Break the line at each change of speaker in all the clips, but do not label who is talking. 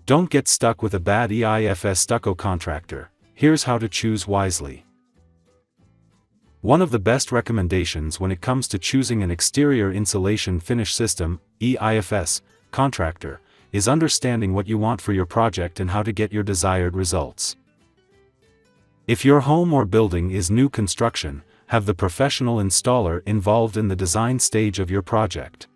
Don't get stuck with a bad EIFS stucco contractor. Here's how to choose wisely. One of the best recommendations when it comes to choosing an exterior insulation finish system, EIFS, contractor, is understanding what you want for your project and how to get your desired results. If your home or building is new construction, have the professional installer involved in the design stage of your project.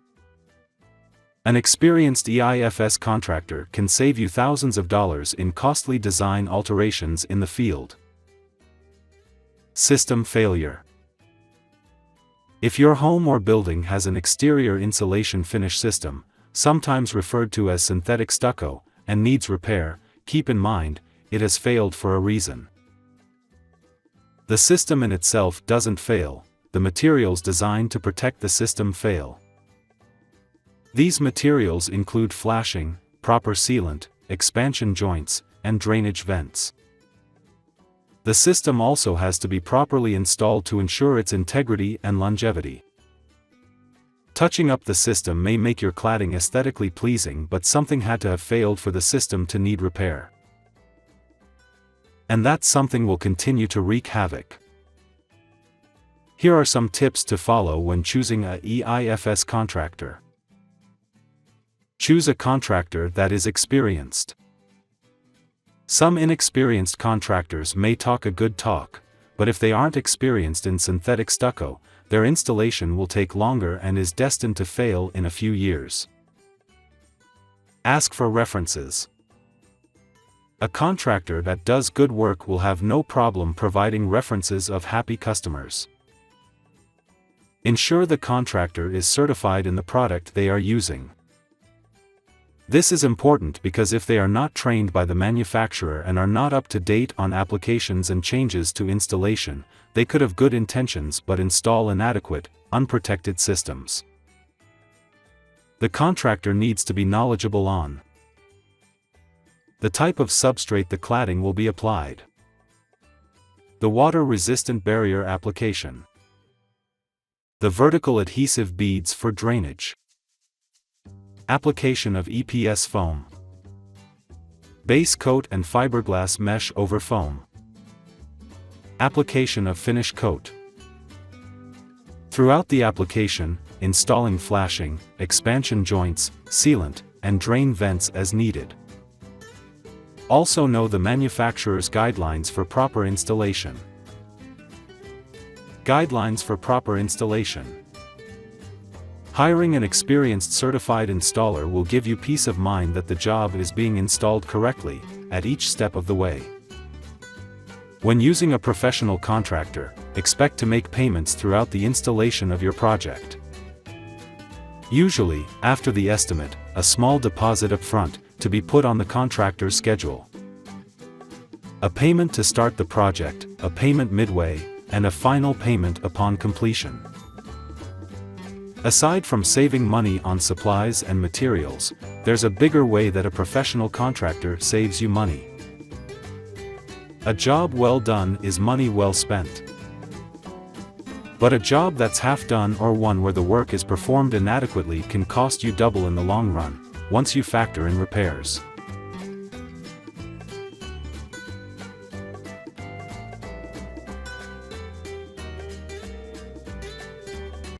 An experienced EIFS contractor can save you thousands of dollars in costly design alterations in the field. System failure. If your home or building has an exterior insulation finish system, sometimes referred to as synthetic stucco, and needs repair, keep in mind, it has failed for a reason. The system in itself doesn't fail, the materials designed to protect the system fail. These materials include flashing, proper sealant, expansion joints, and drainage vents. The system also has to be properly installed to ensure its integrity and longevity. Touching up the system may make your cladding aesthetically pleasing, but something had to have failed for the system to need repair. And that something will continue to wreak havoc. Here are some tips to follow when choosing a EIFS contractor. Choose a contractor that is experienced. Some inexperienced contractors may talk a good talk, but if they aren't experienced in synthetic stucco, their installation will take longer and is destined to fail in a few years. Ask for references. A contractor that does good work will have no problem providing references of happy customers. Ensure the contractor is certified in the product they are using. This is important because if they are not trained by the manufacturer and are not up to date on applications and changes to installation, they could have good intentions but install inadequate, unprotected systems. The contractor needs to be knowledgeable on the type of substrate the cladding will be applied, the water-resistant barrier application, the vertical adhesive beads for drainage, application of EPS foam, base coat and fiberglass mesh over foam, application of finish coat. Throughout the application, installing flashing, expansion joints, sealant, and drain vents as needed. Also know the manufacturer's guidelines for proper installation. Guidelines for proper installation. Hiring an experienced certified installer will give you peace of mind that the job is being installed correctly, at each step of the way. When using a professional contractor, expect to make payments throughout the installation of your project. Usually, after the estimate, a small deposit up front, to be put on the contractor's schedule. A payment to start the project, a payment midway, and a final payment upon completion. Aside from saving money on supplies and materials, there's a bigger way that a professional contractor saves you money. A job well done is money well spent. But a job that's half done or one where the work is performed inadequately can cost you double in the long run, once you factor in repairs.